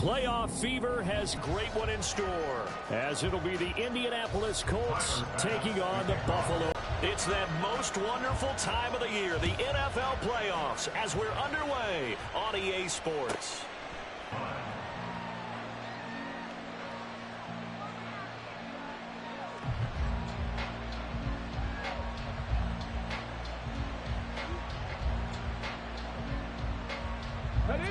Playoff fever has great one in store, as it'll be the Indianapolis Colts taking on the Buffalo. It's that most wonderful time of the year, the NFL playoffs, as we're underway on EA Sports. Ready?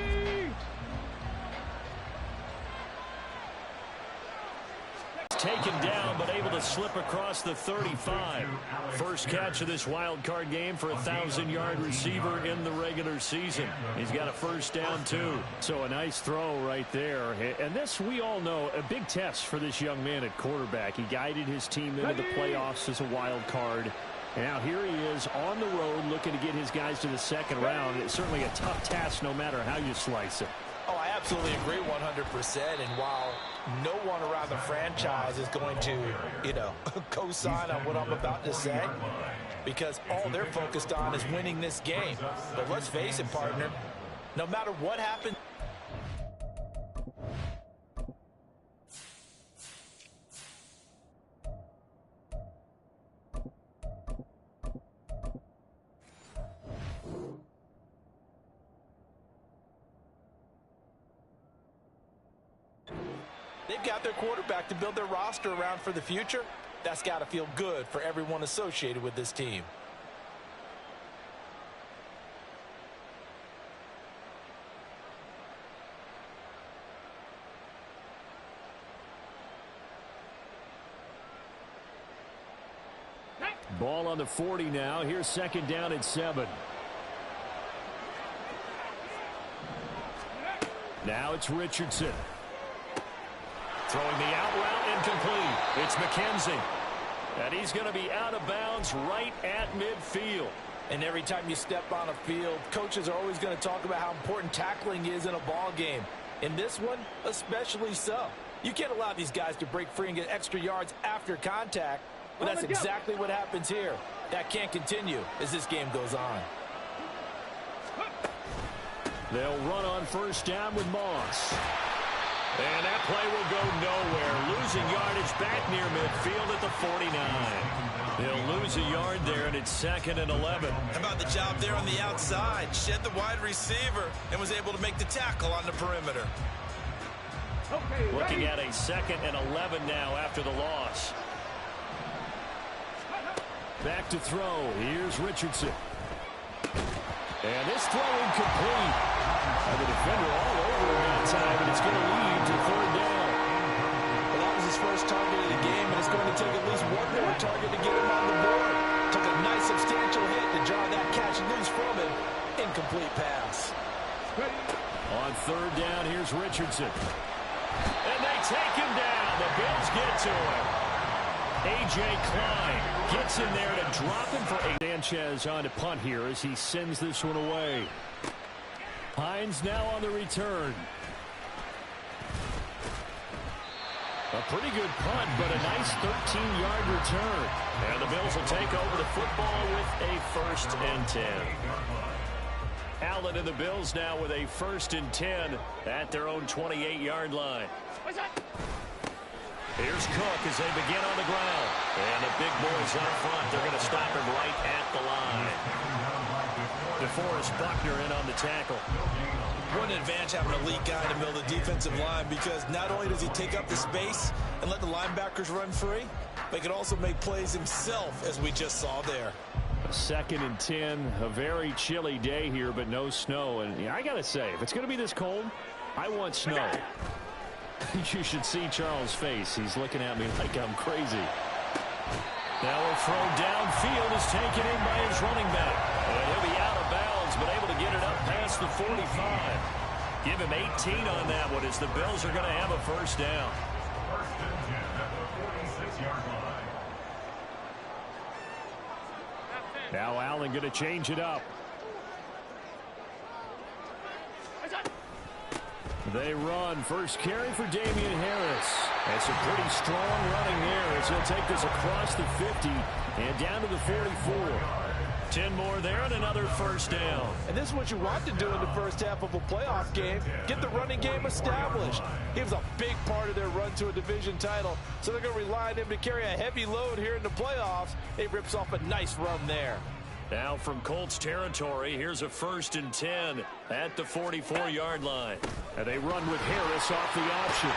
Taken down, but able to slip across the 35. First catch of this wild card game for a 1,000-yard receiver in the regular season. He's got a first down, too. So a nice throw right there. And this, we all know, a big test for this young man at quarterback. He guided his team into the playoffs as a wild card. And now here he is on the road looking to get his guys to the second round. It's certainly a tough task no matter how you slice it. Oh, I absolutely agree 100%. And while no one around the franchise is going to, co-sign on what I'm about to say, because all they're focused on is winning this game. But let's face it, partner, no matter what happens, they've got their quarterback to build their roster around for the future. That's got to feel good for everyone associated with this team. Ball on the 40 now. Here's second down at 7. Now it's Richardson. Throwing the out route, incomplete. It's McKenzie. And he's going to be out of bounds right at midfield. And every time you step on a field, coaches are always going to talk about how important tackling is in a ball game. In this one, especially so. You can't allow these guys to break free and get extra yards after contact, but that's exactly what happens here. That can't continue as this game goes on. They'll run on first down with Moss. And that play will go nowhere. Losing yardage back near midfield at the 49. They'll lose a yard there, and it's 2nd and 11. How about the job there on the outside? Shed the wide receiver and was able to make the tackle on the perimeter. Okay, looking at a 2nd and 11 now after the loss. Back to throw. Here's Richardson. And this throw incomplete. And the defender all over him that time, and it's going to lead to 3rd down. Well, that was his first target of the game, and it's going to take at least one more target to get him on the board. Took a nice substantial hit to draw that catch loose from him. Incomplete pass. On 3rd down, here's Richardson. And they take him down. The Bills get to him. A.J. Klein gets in there to drop him for Sanchez on to punt here as he sends this one away. Hines now on the return. A pretty good punt, but a nice 13-yard return. And the Bills will take over the football with a 1st and 10. Allen and the Bills now with a 1st and 10 at their own 28-yard line. Here's Cook as they begin on the ground. And the big boys up front, they're going to stop him right at the line. DeForest Buckner in on the tackle. What an advantage having an elite guy in the middle of the defensive line, because not only does he take up the space and let the linebackers run free, but he can also make plays himself, as we just saw there. 2nd and 10, a very chilly day here, but no snow. And yeah, I got to say, if it's going to be this cold, I want snow. You should see Charles' face. He's looking at me like I'm crazy. Now a throw downfield is taken in by his running back. And he'll be out of bounds, but able to get it up past the 45. Give him 18 on that one as the Bills are going to have a 1st down. Now Allen going to change it up. They run. First carry for Damian Harris. That's a pretty strong running there as he'll take this across the 50 and down to the 44. 10 more there and another first down. And this is what you want to do in the first half of a playoff game. Get the running game established. He was a big part of their run to a division title, so they're going to rely on him to carry a heavy load here in the playoffs. He rips off a nice run there. Now from Colts territory, here's a 1st and 10 at the 44-yard line. And they run with Harris off the option.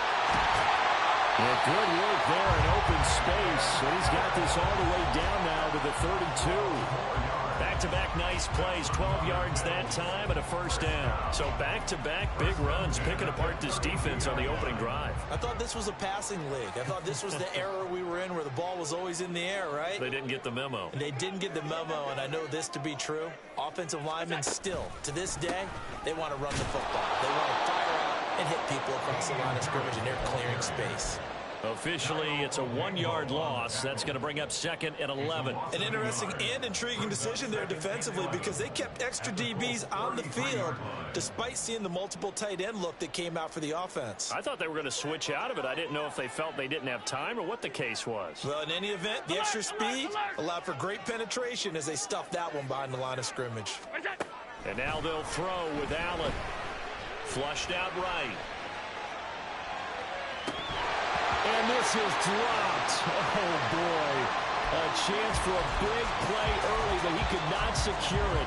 Yeah, good work there in open space. And he's got this all the way down now to the 32. Back-to-back nice plays, 12 yards that time and a first down. So back-to-back big runs, picking apart this defense on the opening drive. I thought this was a passing league. I thought this was the era we were in where the ball was always in the air, right? They didn't get the memo. And they didn't get the memo, and I know this to be true. Offensive linemen still, to this day, they want to run the football. They want to fire out and hit people across the line of scrimmage, and they're clearing space. Officially, it's a 1-yard loss. That's going to bring up 2nd and 11. An interesting and intriguing decision there defensively because they kept extra DBs on the field despite seeing the multiple tight end look that came out for the offense. I thought they were going to switch out of it. I didn't know if they felt they didn't have time or what the case was. Well, in any event, the extra speed allowed for great penetration as they stuffed that one behind the line of scrimmage. And now they'll throw with Allen. Flushed out right. And this is dropped. Oh, boy. A chance for a big play early, but he could not secure it.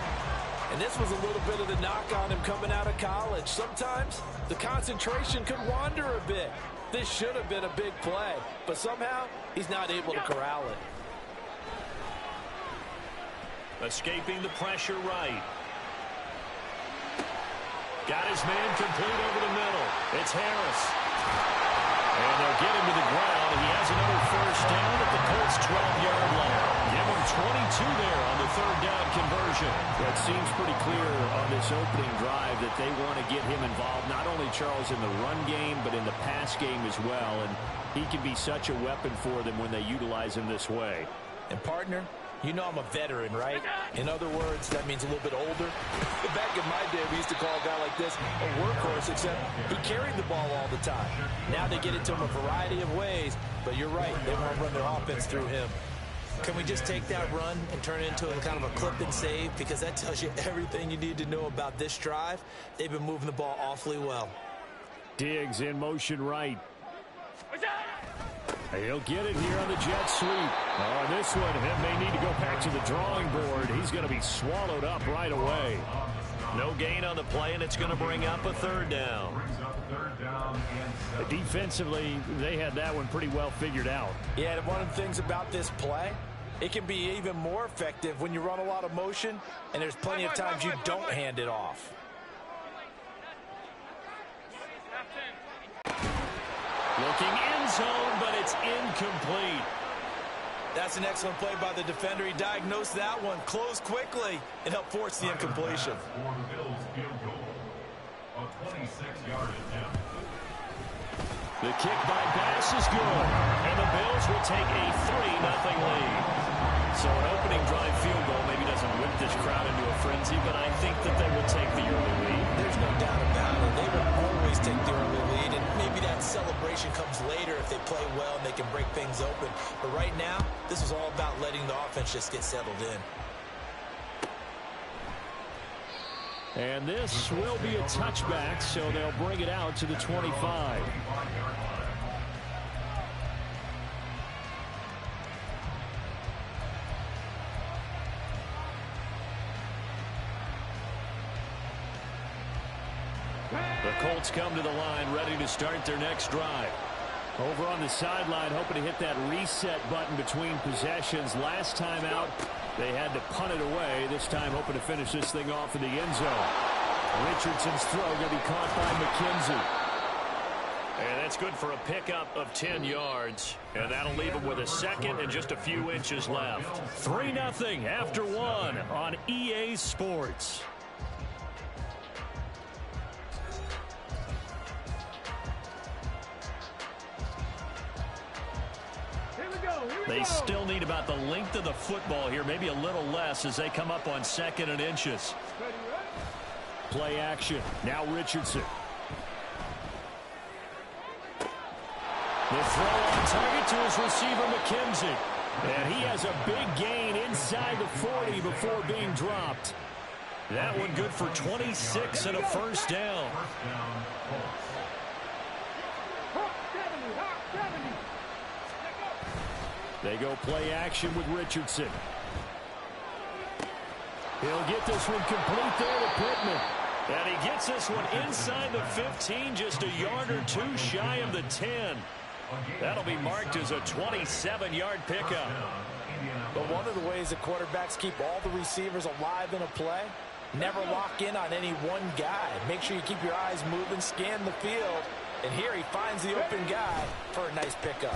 And this was a little bit of the knock on him coming out of college. Sometimes the concentration could wander a bit. This should have been a big play, but somehow he's not able to corral it. Escaping the pressure right. Got his man complete over the middle. It's Harris. And they'll get him to the ground, and he has another first down at the Colts' 12-yard line. Give him 22 there on the 3rd down conversion. It seems pretty clear on this opening drive that they want to get him involved, not only, Charles, in the run game, but in the pass game as well. And he can be such a weapon for them when they utilize him this way. And, partner, you know I'm a veteran, right? In other words, that means a little bit older. Back in my day, we used to call a guy like this a workhorse, except he carried the ball all the time. Now they get it to him a variety of ways, but you're right, they want to run their offense through him. Can we just take that run and turn it into a kind of a clip and save? Because that tells you everything you need to know about this drive. They've been moving the ball awfully well. Diggs in motion right. He'll get it here on the jet sweep. Oh, this one, he may need to go back to the drawing board. He's going to be swallowed up right away. No gain on the play, and it's going to bring up a 3rd down. Defensively, they had that one pretty well figured out. Yeah, and one of the things about this play, it can be even more effective when you run a lot of motion, and there's plenty of times you don't hand it off. Looking end zone, but it's incomplete. That's an excellent play by the defender. He diagnosed that one, closed quickly, and helped force the incompletion. The kick by Bass is good, and the Bills will take a 3-0 lead. So an opening drive field goal maybe doesn't whip this crowd into a frenzy, but I think that they will take the early lead. There's no doubt about it. They will always take the early lead, and maybe that celebration comes later if they play well and they can break things open. But right now, this is all about letting the offense just get settled in. And this will be a touchback, so they'll bring it out to the 25. The Colts come to the line, ready to start their next drive. Over on the sideline, hoping to hit that reset button between possessions. Last time out, they had to punt it away. This time, hoping to finish this thing off in the end zone. Richardson's throw going to be caught by McKenzie. And that's good for a pickup of 10 yards. And that'll leave them with a 2nd and just a few inches left. 3-0 after 1 on EA Sports. They still need about the length of the football here, maybe a little less as they come up on 2nd and inches. Play action. Now Richardson. The throw on target to his receiver, McKenzie. And he has a big gain inside the 40 before being dropped. That one good for 26 and a first down. They go play action with Richardson. He'll get this one complete there to Pittman. And he gets this one inside the 15, just a yard or two shy of the 10. That'll be marked as a 27-yard pickup. But one of the ways that quarterbacks keep all the receivers alive in a play, never lock in on any one guy. Make sure you keep your eyes moving, scan the field. And here he finds the open guy for a nice pickup.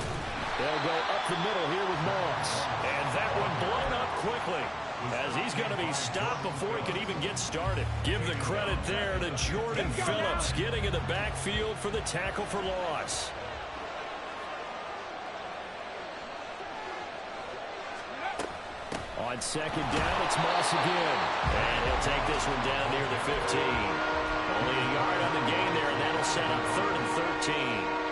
They'll go up the middle here with Moss. And that one blown up quickly, as he's going to be stopped before he can even get started. Give the credit there to Jordan Phillips, getting in the backfield for the tackle for loss. On second down, it's Moss again. And he'll take this one down near the 15. Only a yard on the gain there, and that'll set up 3rd and 13.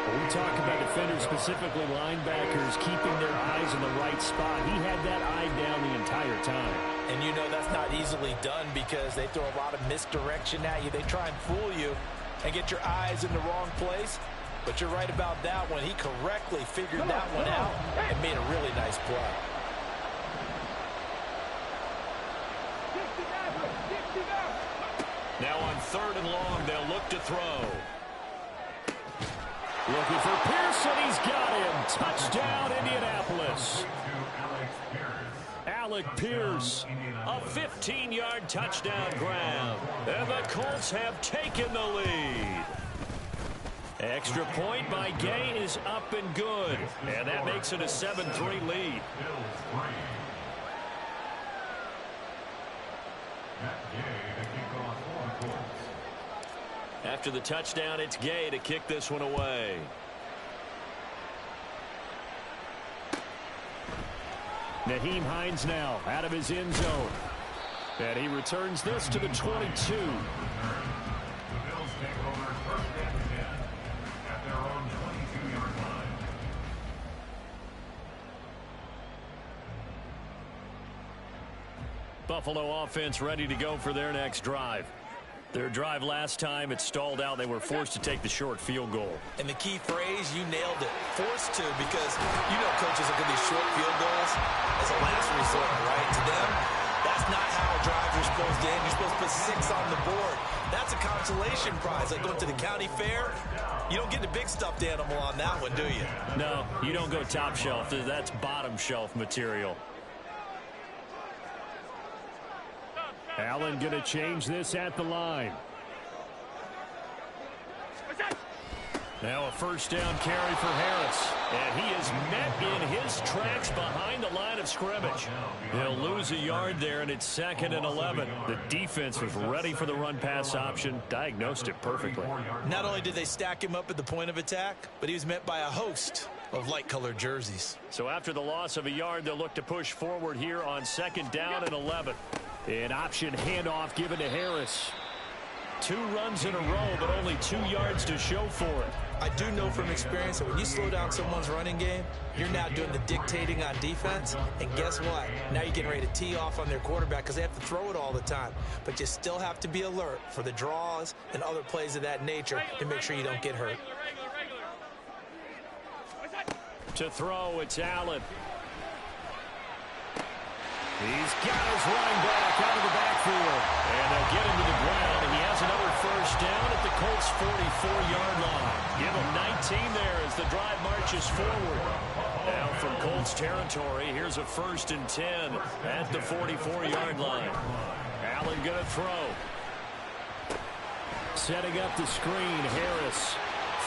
When we talk about defenders, specifically linebackers, keeping their eyes in the right spot, he had that eye down the entire time. And you know that's not easily done because they throw a lot of misdirection at you. They try and fool you and get your eyes in the wrong place. But you're right about that one. He correctly figured that one out and made a really nice play. Now on 3rd and long, they'll look to throw. Looking for Pearson. He's got him. Touchdown, Indianapolis. Alec Pierce. A 15-yard touchdown grab. And the Colts have taken the lead. Extra point by Gay is up and good. And that makes it a 7-3 lead. After the touchdown, it's Gay to kick this one away. Nyheim Hines now out of his end zone. And he returns this to the 22. Buffalo offense ready to go for their next drive. Their drive last time, it stalled out. They were forced to take the short field goal. And the key phrase, you nailed it. Forced to, because you know coaches look at these short field goals as a last resort, right? To them, that's not how drives are supposed to end. You're supposed to put 6 on the board. That's a consolation prize. Like going to the county fair, you don't get the big stuffed animal on that one, do you? No, you don't go top shelf. That's bottom shelf material. Allen going to change this at the line. Now a first down carry for Harris. And he is met in his tracks behind the line of scrimmage. He'll lose a yard there, and it's 2nd and 11. The defense was ready for the run-pass option, diagnosed it perfectly. Not only did they stack him up at the point of attack, but he was met by a host of light-colored jerseys. So after the loss of a yard, they'll look to push forward here on 2nd down and 11. An option handoff given to Harris. 2 runs in a row, but only 2 yards to show for it. I do know from experience that when you slow down someone's running game, you're now doing the dictating on defense. And guess what? Now you're getting ready to tee off on their quarterback because they have to throw it all the time. But you still have to be alert for the draws and other plays of that nature to make sure you don't get hurt. To throw, it's Allen. He's got his running back out of the backfield. And they'll get him to the ground, and he has another first down at the Colts' 44-yard line. Give him 19 there as the drive marches forward. Now from Colts territory, here's a 1st and 10 at the 44-yard line. Allen going to throw. Setting up the screen, Harris.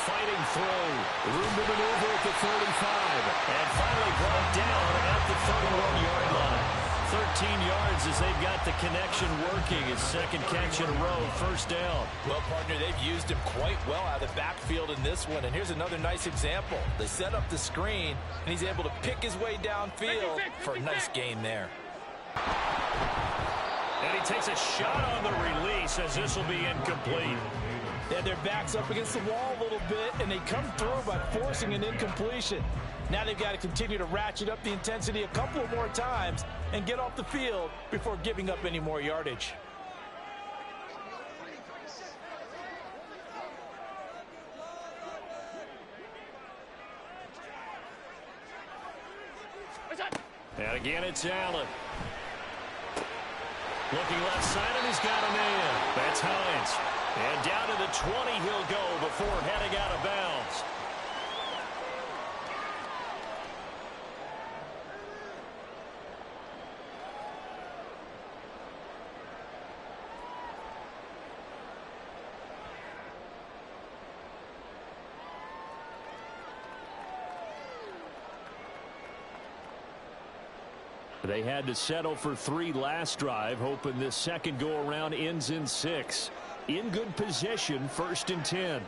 Fighting through. Room to maneuver at the 35. And finally brought down at the 31-yard line. 13 yards as they've got the connection working. His 2nd catch in a row, 1st down. Well, partner, they've used him quite well out of the backfield in this one. And here's another nice example. They set up the screen, and he's able to pick his way downfield for a nice gain there. And he takes a shot on the release as this will be incomplete. They had their backs up against the wall a little bit, and they come through by forcing an incompletion. Now they've got to continue to ratchet up the intensity a couple of more times and get off the field before giving up any more yardage. And again, it's Allen. Looking left side, and he's got a man. That's Hines. And down to the 20 he'll go before heading out of bounds. They had to settle for 3 last drive, hoping this second go-around ends in 6. In good position, 1st and 10.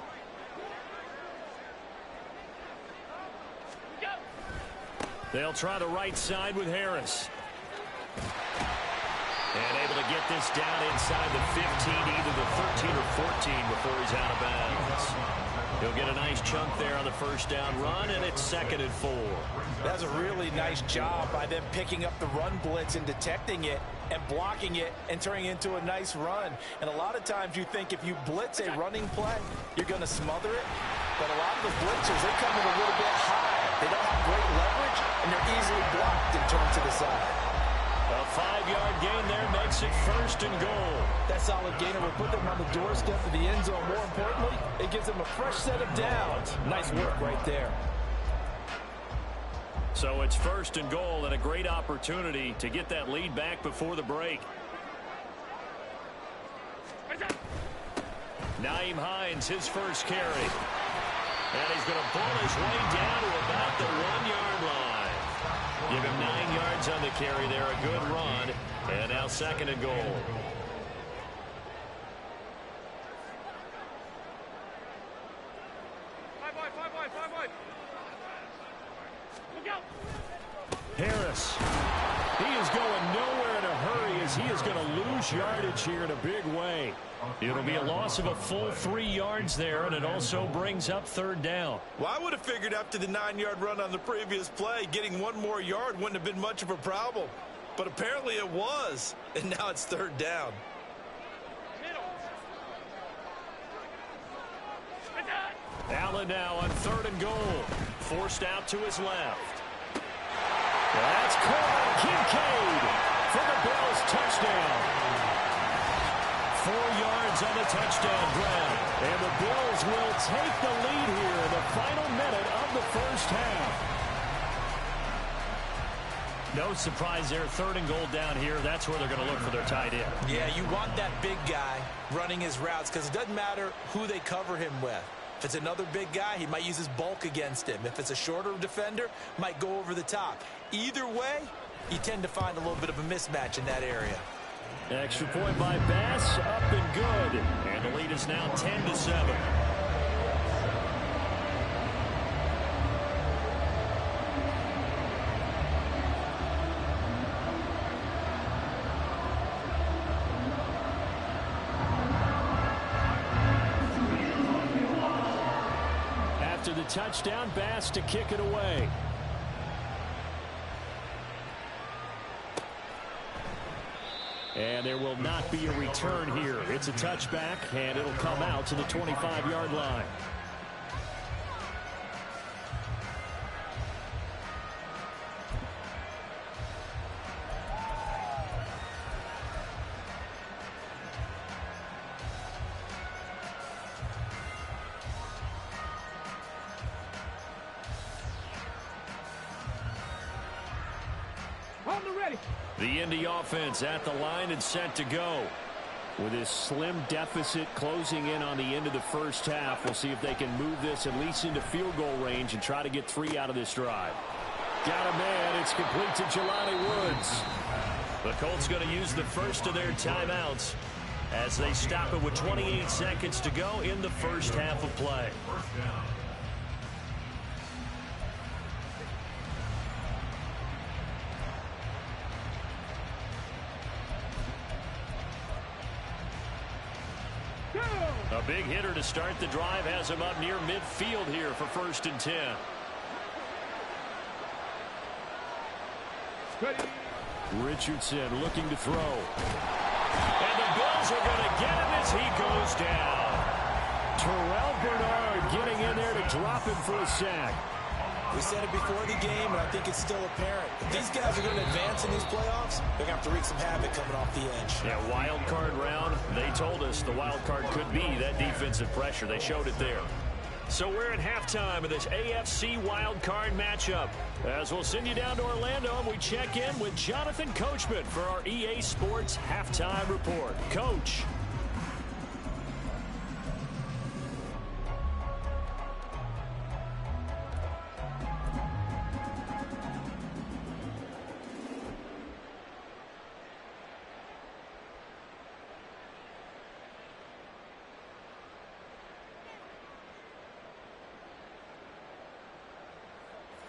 They'll try the right side with Harris. And able to get this down inside the 15, either the 13 or 14 before he's out of bounds. He'll get a nice chunk there on the first down run, and it's 2nd and 4. That's a really nice job by them picking up the run blitz and detecting it and blocking it and turning it into a nice run. And a lot of times you think if you blitz a running play, you're going to smother it. But a lot of the blitzers, they come in a little bit high. They don't have great leverage, and they're easily blocked and turned to the side. A 5-yard gain there makes it 1st and goal. That solid gainer will put them on the doorstep of the end zone. More importantly, it gives them a fresh set of downs. Nice work right there. So it's 1st and goal, and a great opportunity to get that lead back before the break. Nyheim Hines, his first carry. And he's going to pull his way down to about the 1-yard line. Give him 9 yards on the carry there. A good run. And now 2nd and goal. Harris. He is going nowhere in a hurry as he is going to lose yardage here in a big way. It'll be a loss of a full 3 yards there, and it also brings up 3rd down. Well, I would have figured after the 9-yard run on the previous play, getting 1 more yard wouldn't have been much of a problem. But apparently it was, and now it's 3rd down. Allen now on 3rd and goal. Forced out to his left. That's caught. Kincaid for the Bills touchdown. 4 yards on the touchdown grab. And the Bills will take the lead here in the final minute of the first half. No surprise there. 3rd and goal down here. That's where they're going to look for their tight end. Yeah, you want that big guy running his routes because it doesn't matter who they cover him with. If it's another big guy, he might use his bulk against him. If it's a shorter defender, might go over the top. Either way, you tend to find a little bit of a mismatch in that area. Extra point by Bass, up and good. And the lead is now 10-7. After the touchdown, Bass to kick it away. And there will not be a return here. It's a touchback, and it'll come out to the 25-yard line. The Indy offense at the line and set to go. With this slim deficit closing in on the end of the first half, we'll see if they can move this at least into field goal range and try to get 3 out of this drive. Got a man. It's complete to Jelani Woods. The Colts going to use the first of their timeouts as they stop it with 28 seconds to go in the first half of play. Go! A big hitter to start the drive has him up near midfield here for 1st and 10. Ready. Richardson looking to throw. And the Bills are going to get him as he goes down. Terrell Bernard getting in there to drop him for a sack. We said it before the game, and I think it's still apparent. If these guys are going to advance in these playoffs, they're going to have to wreak some havoc coming off the edge. Yeah, wild card round. They told us the wild card could be that defensive pressure. They showed it there. So we're at halftime of this AFC wild card matchup. As we'll send you down to Orlando, and we check in with Jonathan Coachman for our EA Sports Halftime Report. Coach.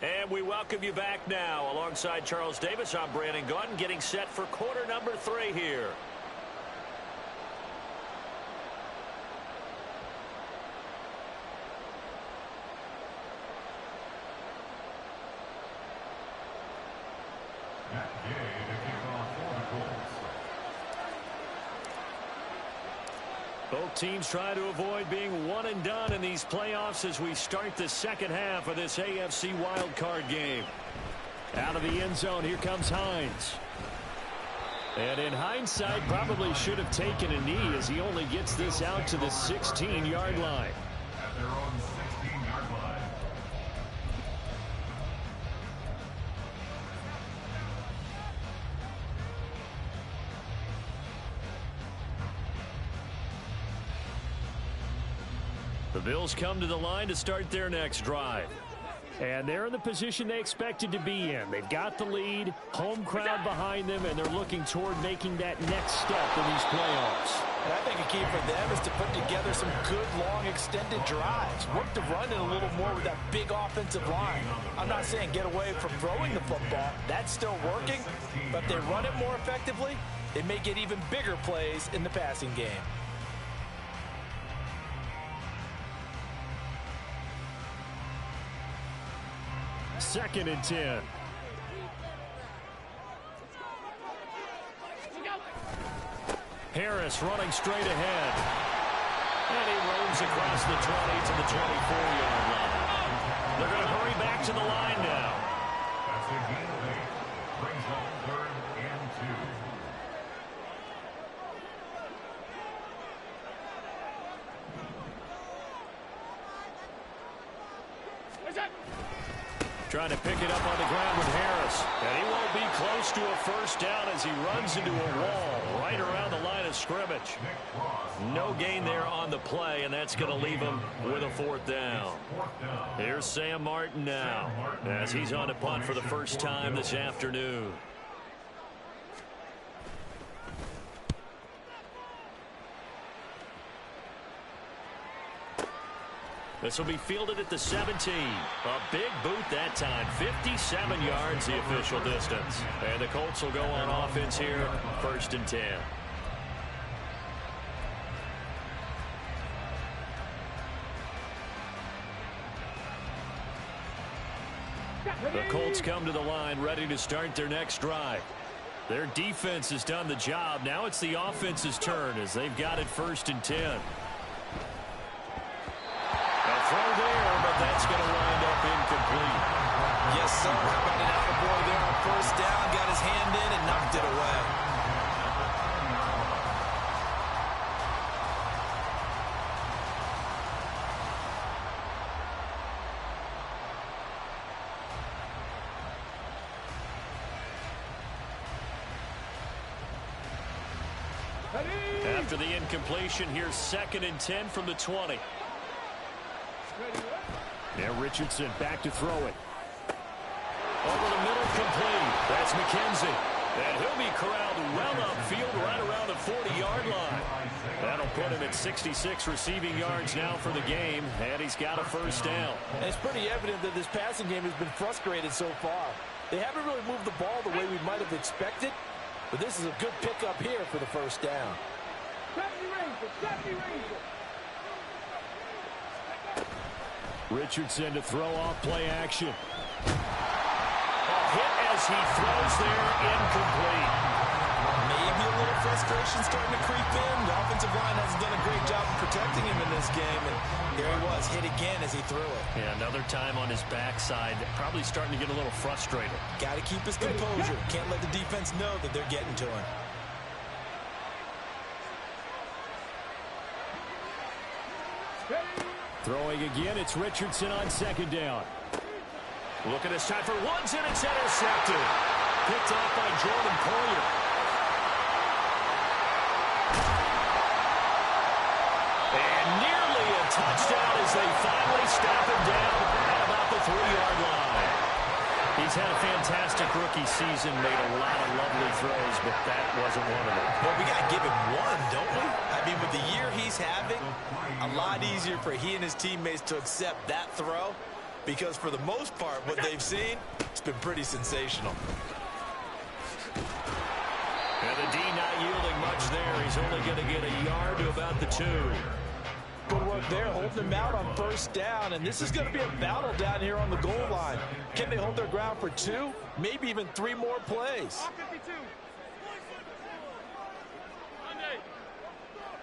And we welcome you back now. Alongside Charles Davis, I'm Brandon Gaudin, getting set for quarter number 3 here. Both teams try to avoid being one and done in these playoffs as we start the second half of this AFC wildcard game. Out of the end zone, here comes Hines. And in hindsight, probably should have taken a knee as he only gets this out to the 16-yard line. At their own 16-yard line. The Bills come to the line to start their next drive. And they're in the position they expected to be in. They've got the lead, home crowd behind them, and they're looking toward making that next step in these playoffs. And I think a key for them is to put together some good, long, extended drives. Work the run in a little more with that big offensive line. I'm not saying get away from throwing the football. That's still working. But if they run it more effectively, they may get even bigger plays in the passing game. Second and 10. Harris running straight ahead. And he roams across the 20 to the 24-yard line. They're going to hurry back to the line now. That's a gain of 8. Brings up 3rd and 2. What's that? Trying to pick it up on the ground with Harris. And he won't be close to a first down as he runs into a wall right around the line of scrimmage. No gain there on the play, and that's going to leave him with a 4th down. Here's Sam Martin now as he's on a punt for the first time this afternoon. This will be fielded at the 17. A big boot that time. 57 yards the official distance. And the Colts will go on offense here. 1st and 10. The Colts come to the line ready to start their next drive. Their defense has done the job. Now it's the offense's turn as they've got it 1st and 10. Throw there, but that's going to wind up incomplete. Yes, sir. How about an attaboy there on 1st down? Got his hand in and knocked it away. After the incompletion, here's 2nd and 10 from the 20. Now Richardson back to throw it. Over the middle, complete. That's McKenzie. And he'll be corralled well upfield right around the 40-yard line. That'll put him at 66 receiving yards now for the game, and he's got a 1st down. And it's pretty evident that this passing game has been frustrated so far. They haven't really moved the ball the way we might have expected, but this is a good pickup here for the 1st down. Richardson to throw off play action. Hit as he throws there, incomplete. Maybe a little frustration starting to creep in. The offensive line hasn't done a great job of protecting him in this game, and there he was, hit again as he threw it. Yeah, another time on his backside, probably starting to get a little frustrated. Got to keep his composure. Can't let the defense know that they're getting to him. Throwing again, it's Richardson on second down. Looking this time for Woods, and it's intercepted. Picked off by Jordan Poyer. And nearly a touchdown as they finally stop him down at about the 3-yard line. He's had a fantastic rookie season, made a lot of lovely throws, but that wasn't one of them. Well, we got to give him one, don't we? I mean, with the year he's having, a lot easier for he and his teammates to accept that throw. Because for the most part, what they've seen, it's been pretty sensational. And the D not yielding much there. He's only going to get a yard to about the 2. Good work there, holding them out on first down. And this is going to be a battle down here on the goal line. Can they hold their ground for 2, maybe even 3 more plays?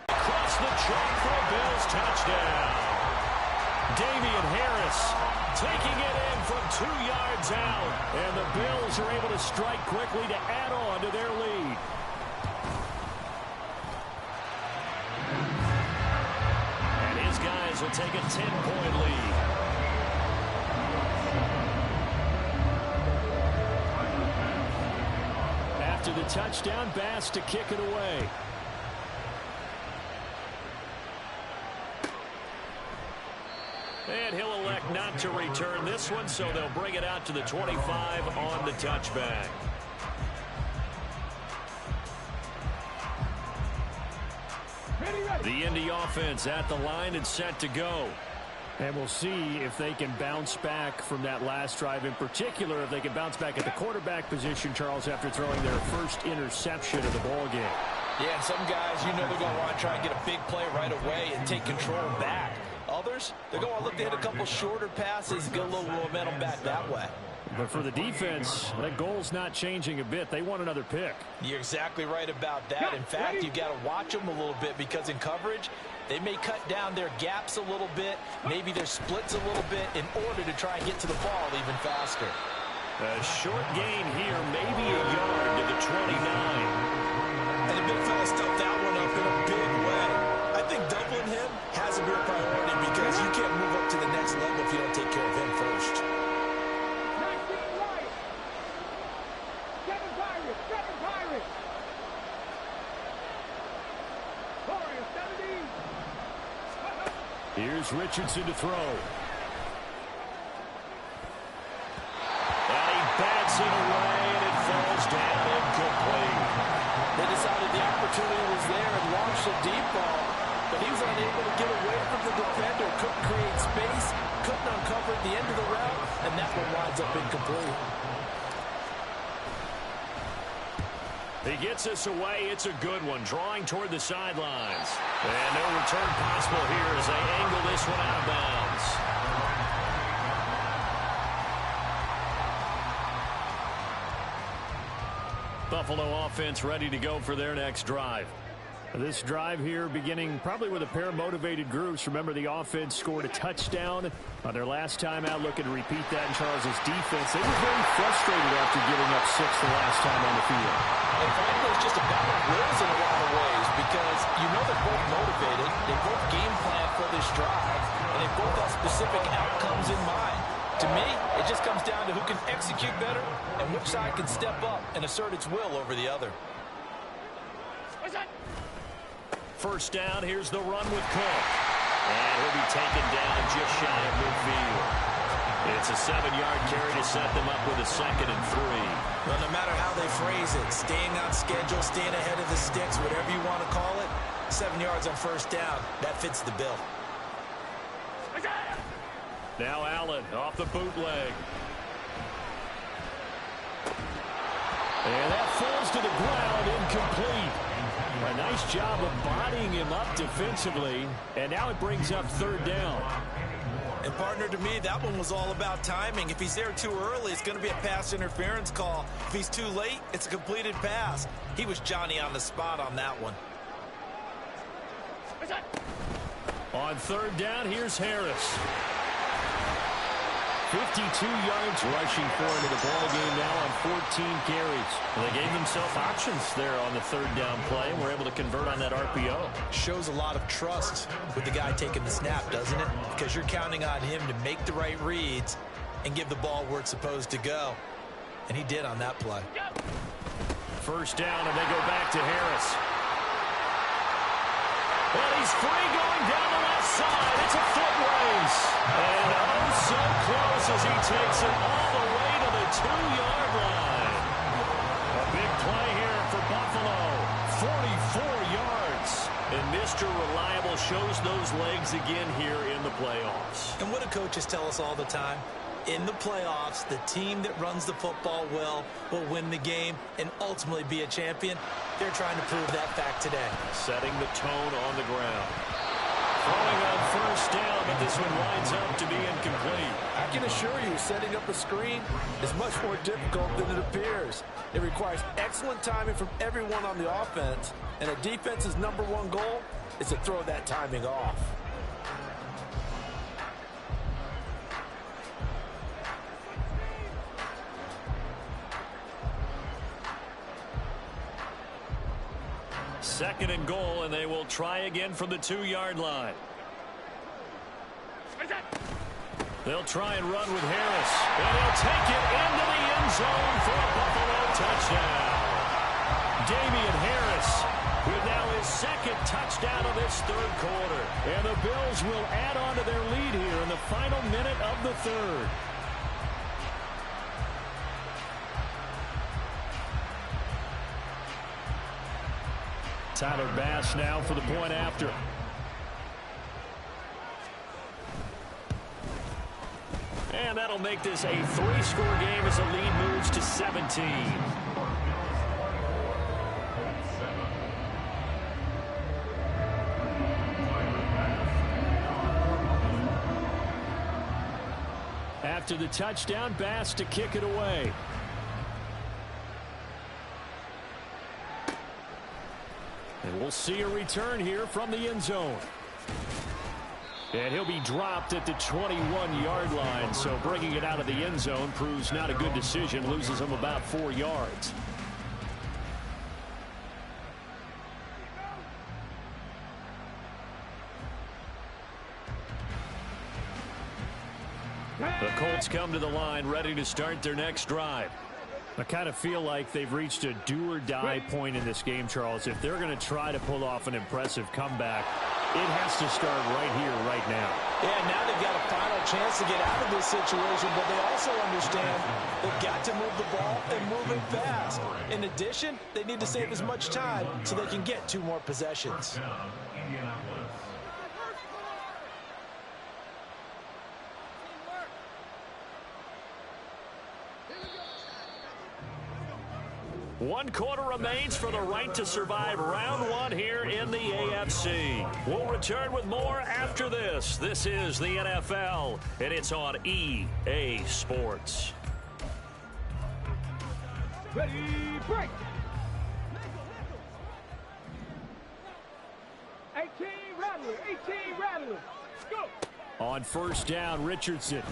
Across the chalk for a Bills touchdown. Damian Harris taking it in from 2 yards out. And the Bills are able to strike quickly to add on to their lead. And his guys will take a 10-point lead. After the touchdown, Bass to kick it away. And he'll elect not to return this one, so they'll bring it out to the 25 on the touchback. The Indy offense at the line and set to go. And we'll see if they can bounce back from that last drive, in particular if they can bounce back at the quarterback position, Charles, after throwing their first interception of the ballgame. Yeah, and some guys, you know they're going to want to try and get a big play right away and take control back. Others, they're going to look to hit a couple shorter passes and get a little momentum back that way. But for the defense, that goal's not changing a bit. They want another pick. You're exactly right about that. In fact, you've got to watch them a little bit because in coverage, they may cut down their gaps a little bit, maybe their splits a little bit in order to try and get to the ball even faster. A short gain here, maybe a yard to the 29. And the big fella stuffed that one up in a big way. I think doubling him has a real priority because you can't move up to the next level if you don't take care of him first. Here's Richardson to throw. And he bats it away, and it falls down incomplete. They decided the opportunity was there and launched a deep ball, but he was unable to get away from the defender, couldn't create space, couldn't uncover at the end of the route, and that one winds up incomplete. He gets us away. It's a good one, drawing toward the sidelines. And no return possible here as they angle this one out of bounds. Buffalo offense ready to go for their next drive. This drive here beginning probably with a pair of motivated groups. Remember, the offense scored a touchdown on their last time out, looking to repeat that in Charles's defense. They were very frustrated after giving up 6 the last time on the field. And frankly, it's just a battle of wills in a lot of ways because you know they're both motivated, they both game plan for this drive, and they both have specific outcomes in mind. To me, it just comes down to who can execute better and which side can step up and assert its will over the other. First down, here's the run with Cook. And he'll be taken down just shy of midfield. It's a 7-yard carry to set them up with a 2nd and 3. Well, no matter how they phrase it, staying on schedule, staying ahead of the sticks, whatever you want to call it, 7 yards on first down, that fits the bill. Now Allen off the bootleg. And that falls to the ground, incomplete. A nice job of bodying him up defensively, and now it brings up 3rd down. And partner, to me, that one was all about timing. If he's there too early, it's going to be a pass interference call. If he's too late, it's a completed pass. He was Johnny on the spot on that one. On third down, here's Harris. 52 yards rushing for into the ball game now on 14 carries. Well, they gave themselves options there on the third down play and were able to convert on that RPO. Shows a lot of trust with the guy taking the snap, doesn't it? Because you're counting on him to make the right reads and give the ball where it's supposed to go. And he did on that play. First down, and they go back to Harris. And he's free going down the left side. It's a foot race. And oh, so close as he takes it all the way to the 2-yard line. A big play here for Buffalo. 44 yards. And Mr. Reliable shows those legs again here in the playoffs. And what do coaches tell us all the time? In the playoffs, the team that runs the football well will win the game and ultimately be a champion. They're trying to prove that fact today. Setting the tone on the ground. Throwing on first down, but this one winds up to be incomplete. I can assure you, setting up a screen is much more difficult than it appears. It requires excellent timing from everyone on the offense, and a defense's #1 goal is to throw that timing off. Second and goal, and they will try again from the 2-yard line. They'll try and run with Harris. And he'll take it into the end zone for a Buffalo touchdown. Damian Harris with now his second touchdown of this third quarter. And the Bills will add on to their lead here in the final minute of the third. Tyler Bass now for the point after. And that'll make this a 3-score game as the lead moves to 17. After the touchdown, Bass to kick it away. And we'll see a return here from the end zone. And he'll be dropped at the 21-yard line, so bringing it out of the end zone proves not a good decision, loses him about 4 yards. The Colts come to the line, ready to start their next drive. I kind of feel like they've reached a do-or-die point in this game, Charles. If they're going to try to pull off an impressive comeback, it has to start right here, right now. Yeah, now they've got a final chance to get out of this situation, but they also understand they've got to move the ball and move it fast. In addition, they need to save as much time so they can get 2 more possessions. One quarter remains for the right to survive round 1 here in the AFC. We'll return with more after this. This is the NFL, and it's on EA Sports. Ready, break. 18 Rattler. Go. On first down, Richardson.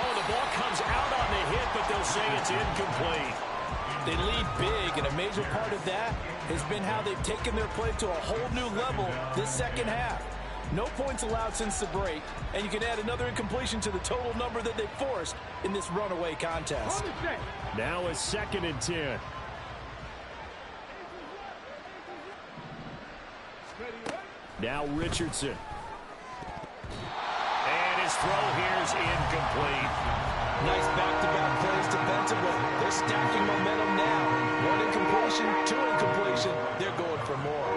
Oh, the ball comes out on the hit, but they'll say it's incomplete. They lead big, and a major part of that has been how they've taken their play to a whole new level this second half. No points allowed since the break, and you can add another incompletion to the total number that they forced in this runaway contest. Now a 2nd and 10. Now Richardson. And his throw here is incomplete. Nice back-to-back plays defensively. They're stacking momentum now. 1 incompletion, 2 incompletion. They're going for more.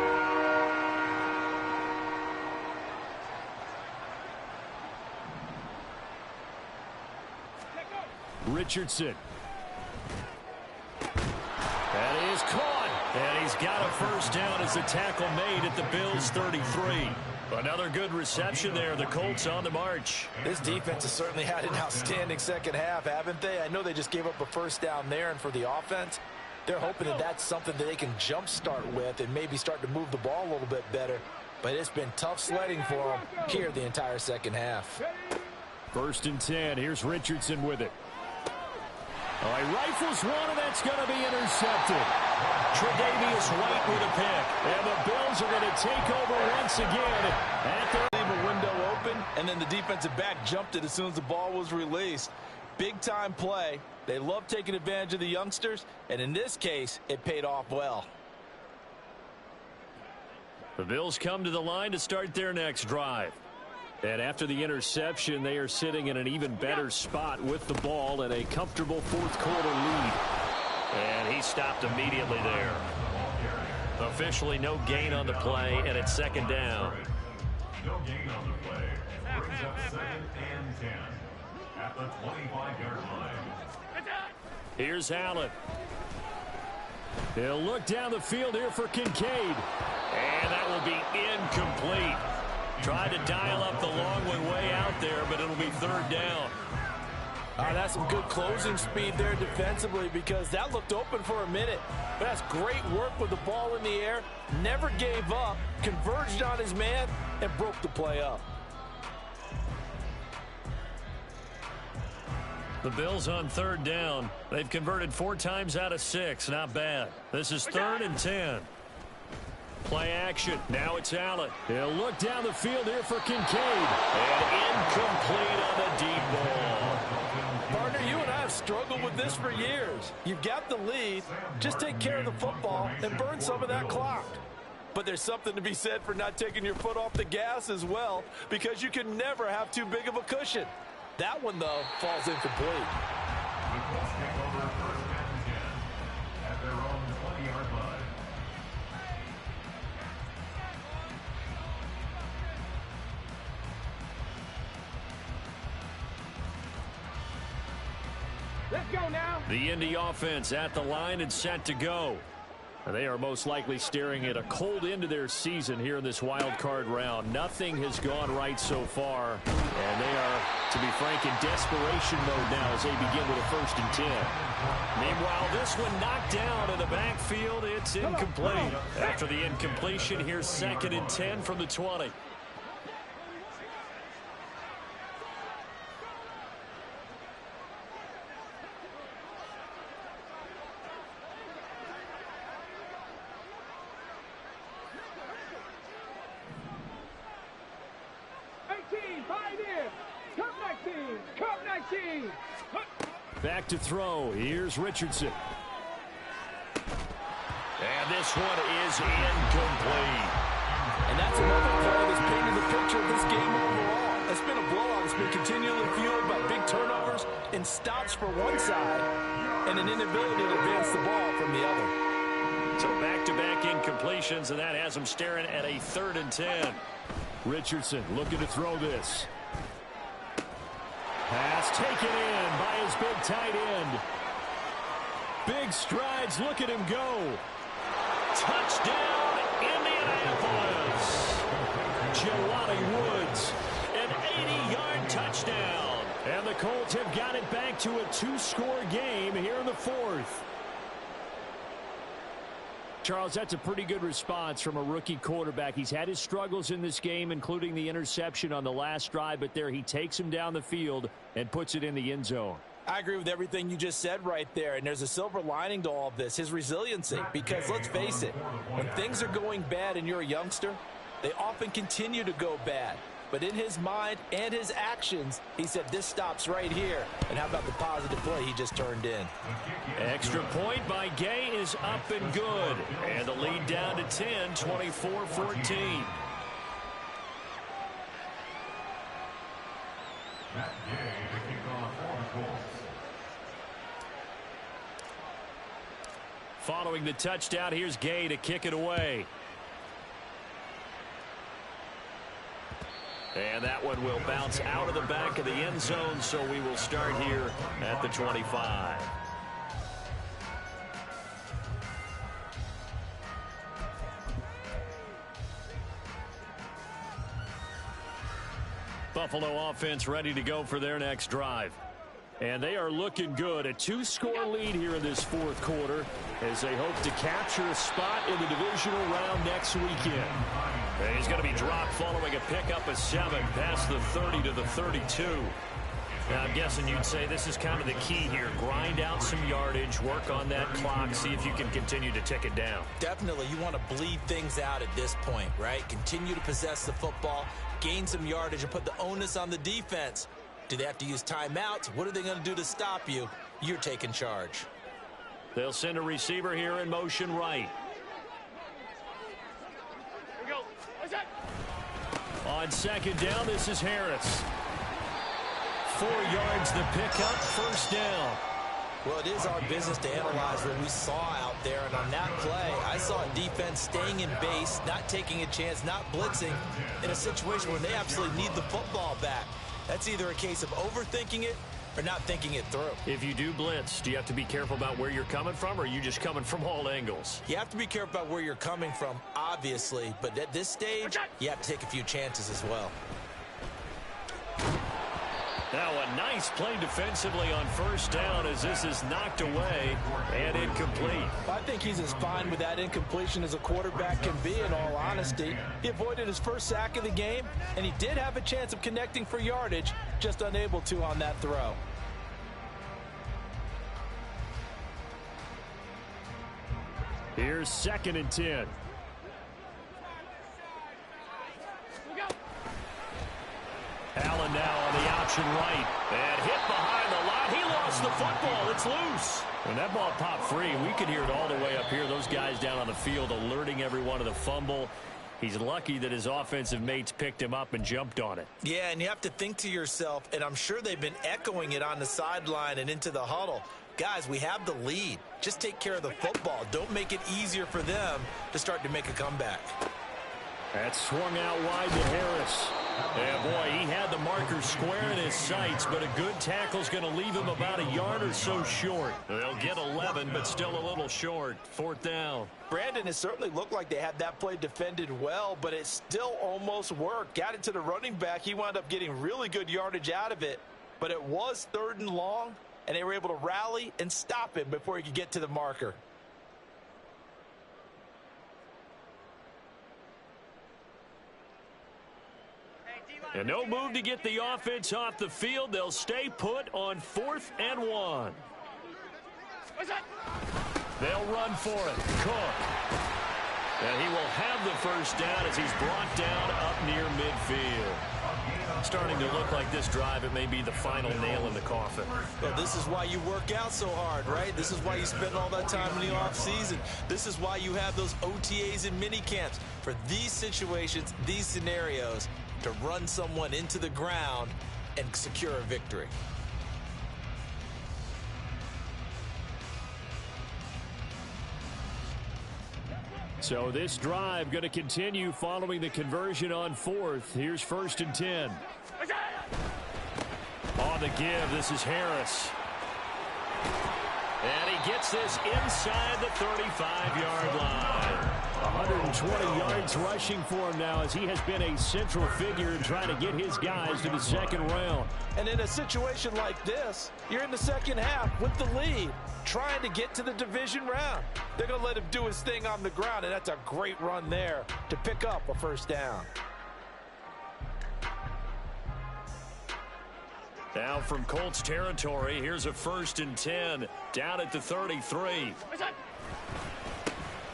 Richardson. That is caught. And he's got a first down as the tackle made at the Bills' 33. Another good reception there. The Colts on the march. This defense has certainly had an outstanding second half, haven't they? I know they just gave up a first down there, and for the offense, they're hoping that that's something that they can jumpstart with and maybe start to move the ball a little bit better. But it's been tough sledding for them here the entire second half. 1st and 10. Here's Richardson with it. Oh, he rifles one, and that's going to be intercepted. Tre'Davious White with a pick. And the Bills are going to take over once again. Leave a window open, and then the defensive back jumped it as soon as the ball was released. Big-time play. They love taking advantage of the youngsters, and in this case, it paid off well. The Bills come to the line to start their next drive. And after the interception, they are sitting in an even better spot with the ball and a comfortable 4th quarter lead. And he stopped immediately there. Officially no gain on the play, and it's 2nd down. No gain on the play. Brings up 2nd and 10 at the 25-yard line. Here's Allen. He'll look down the field here for Kincaid. And that will be incomplete. Tried to dial up the long one way out there, but it'll be 3rd down. That's some good closing speed there defensively, because that looked open for a minute. But that's great work with the ball in the air. Never gave up, converged on his man, and broke the play up. The Bills on 3rd down. They've converted 4 times out of 6. Not bad. This is 3rd and 10. Play action. Now it's Allen. He'll look down the field here for Kincaid. And incomplete on the deep ball. Partner, you and I have struggled with this for years. You've got the lead. Just take care of the football and burn some of that clock. But there's something to be said for not taking your foot off the gas as well, because you can never have too big of a cushion. That one, though, falls incomplete. The Colts take over 1st and 10 at their own 20-yard line. Let's go now. The Indy offense at the line and set to go. And they are most likely staring at a cold end to their season here in this wild card round. Nothing has gone right so far. And they are, to be frank, in desperation mode now as they begin with a 1st and 10. Meanwhile, this one knocked down in the backfield. It's incomplete. After the incompletion, here's 2nd and 10 from the 20. Back to throw. Here's Richardson. And this one is incomplete. And that's another play that's painted the picture of this game overall. It's been a blowout. It's been continually fueled by big turnovers and stops for one side and an inability to advance the ball from the other. So back-to-back incompletions, and that has them staring at a 3rd and 10. Richardson looking to throw this. Pass taken in by his big tight end. Big strides. Look at him go. Touchdown, Indianapolis. Jelani Woods. An 80-yard touchdown. And the Colts have got it back to a 2-score game here in the 4th. Charles, that's a pretty good response from a rookie quarterback. He's had his struggles in this game, including the interception on the last drive, but there he takes him down the field and puts it in the end zone. I agree with everything you just said right there, and there's a silver lining to all of this, his resiliency, because let's face it, when things are going bad and you're a youngster, they often continue to go bad. But in his mind and his actions, he said, this stops right here. And how about the positive play he just turned in? Extra point by Gay is up and good. And the lead down to 10, 24-14. Following the touchdown, here's Gay to kick it away. And that one will bounce out of the back of the end zone, so we will start here at the 25. Buffalo offense ready to go for their next drive. And they are looking good. A 2-score lead here in this fourth quarter as they hope to capture a spot in the divisional round next weekend. And he's going to be dropped following a pickup of 7 past the 30 to the 32. Now, I'm guessing you'd say this is kind of the key here. Grind out some yardage, work on that clock, see if you can continue to tick it down. Definitely, you want to bleed things out at this point, right? Continue to possess the football, gain some yardage, and put the onus on the defense. Do they have to use timeouts? What are they going to do to stop you? You're taking charge. They'll send a receiver here in motion right. Here we go. What's that? On second down, this is Harris. 4 yards the pickup, first down. Well, it is our business to analyze what we saw out there, and on that play, I saw a defense staying in base, not taking a chance, not blitzing, in a situation where they absolutely need the football back. That's either a case of overthinking it or not thinking it through. If you do blitz, do you have to be careful about where you're coming from, or are you just coming from all angles? You have to be careful about where you're coming from, obviously, but at this stage, you have to take a few chances as well. Now a nice play defensively on first down as this is knocked away and incomplete. I think he's as fine with that incompletion as a quarterback can be, in all honesty. He avoided his first sack of the game, and he did have a chance of connecting for yardage, just unable to on that throw. Here's 2nd and 10. Allen now on the option right. And hit behind the line. He lost the football. It's loose. When that ball popped free, we could hear it all the way up here. Those guys down on the field alerting everyone of the fumble. He's lucky that his offensive mates picked him up and jumped on it. Yeah, and you have to think to yourself, and I'm sure they've been echoing it on the sideline and into the huddle. Guys, we have the lead. Just take care of the football. Don't make it easier for them to start to make a comeback. That swung out wide to Harris. Yeah, boy, he had the marker square in his sights, but a good tackle's going to leave him about a yard or so short. They'll get 11, but still a little short. 4th down. Brandon, it certainly looked like they had that play defended well, but it still almost worked. Got it to the running back. He wound up getting really good yardage out of it, but it was 3rd and long, and they were able to rally and stop him before he could get to the marker. And no move to get the offense off the field. They'll stay put on 4th and 1. They'll run for it. Cook. And he will have the first down as he's brought down up near midfield. Starting to look like this drive, it may be the final nail in the coffin. Well, this is why you work out so hard, right? This is why you spend all that time in the offseason. This is why you have those OTAs and mini camps. For these situations, these scenarios, to run someone into the ground and secure a victory. So this drive going to continue following the conversion on 4th. Here's 1st and 10. On the give, this is Harris. And he gets this inside the 35-yard line. 120 yards rushing for him now as he has been a central figure in trying to get his guys to the 2nd round. And in a situation like this, you're in the 2nd half with the lead, trying to get to the division round. They're going to let him do his thing on the ground, and that's a great run there to pick up a first down. Now from Colts territory, here's a 1st and 10 down at the 33.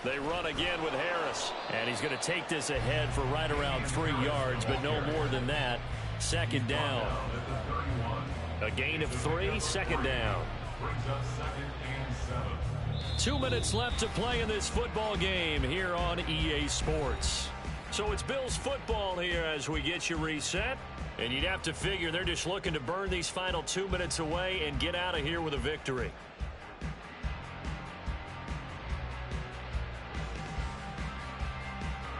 They run again with Harris. And he's going to take this ahead for right around 3 yards, but no more than that. 2nd down. A gain of 3, 2nd down. 2 minutes left to play in this football game here on EA Sports. So it's Bills football here as we get you reset. And you'd have to figure they're just looking to burn these final 2 minutes away and get out of here with a victory.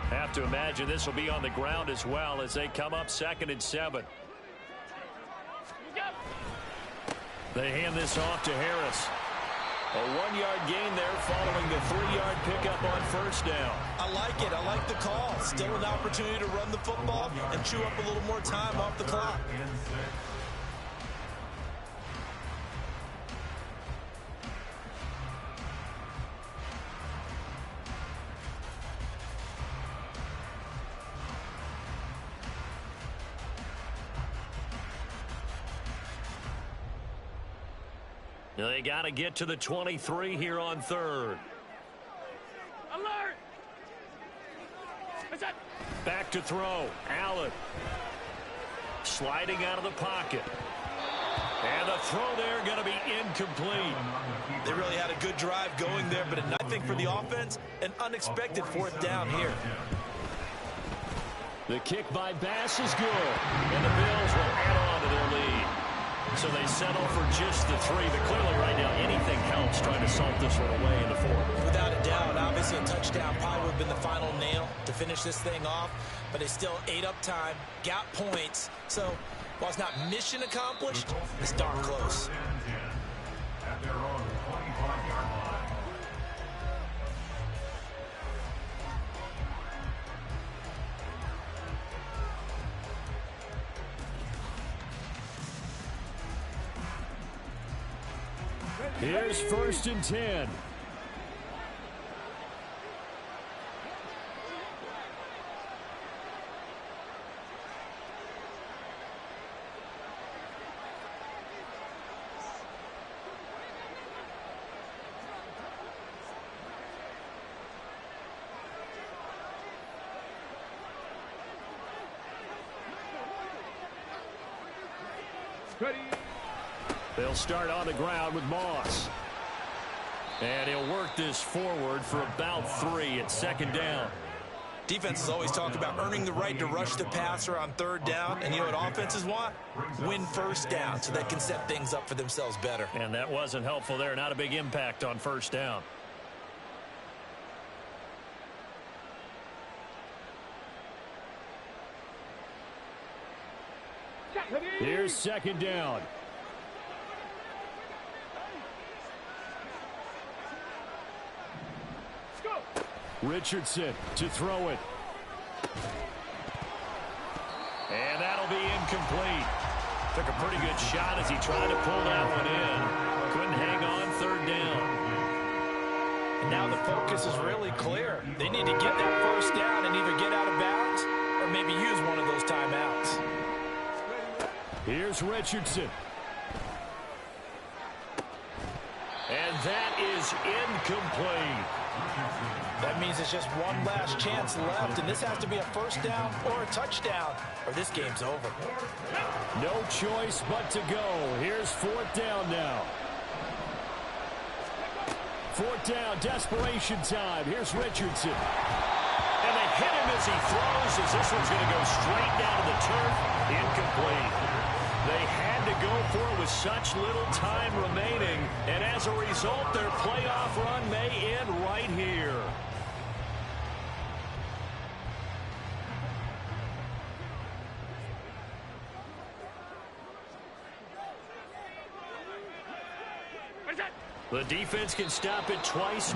Have to imagine this will be on the ground as well as they come up 2nd and 7. They hand this off to Harris. A 1-yard gain there following the 3-yard pickup on first down. I like it. I like the call. Still an opportunity to run the football and chew up a little more time off the clock. They got to get to the 23 here on third. Alert! What's that? Back to throw. Allen. Sliding out of the pocket. And the throw there going to be incomplete. They really had a good drive going there, but I think for the offense, an unexpected fourth down here. The kick by Bass is good. And the Bills will add on to their lead. So they settle for just the 3, but clearly right now anything helps trying to salt this one away in the 4th. Without a doubt, obviously a touchdown probably would have been the final nail to finish this thing off, but they still ate up time, got points. So while it's not mission accomplished, it's darn close. At their own 25-yard line. Here's 1st and 10. Ready. They'll start on the ground with Moss. And he'll work this forward for about 3 at 2nd down. Defenses always talk about earning the right to rush the passer on 3rd down, and you know what offenses want? Win 1st down so they can set things up for themselves better. And that wasn't helpful there. Not a big impact on 1st down. Here's 2nd down. Richardson to throw it. And that'll be incomplete. Took a pretty good shot as he tried to pull that one in. Couldn't hang on 3rd down. And now the focus is really clear. They need to get that 1st down and either get out of bounds or maybe use one of those timeouts. Here's Richardson. And that is incomplete. That means it's just one last chance left, and this has to be a 1st down or a touchdown, or this game's over. No choice but to go. Here's 4th down now. 4th down, desperation time. Here's Richardson. And they hit him as he throws, as this one's going to go straight down to the turf. Incomplete. They had to go for it with such little time remaining, and as a result, their playoff run may end right here. What's that? The defense can stop it twice more.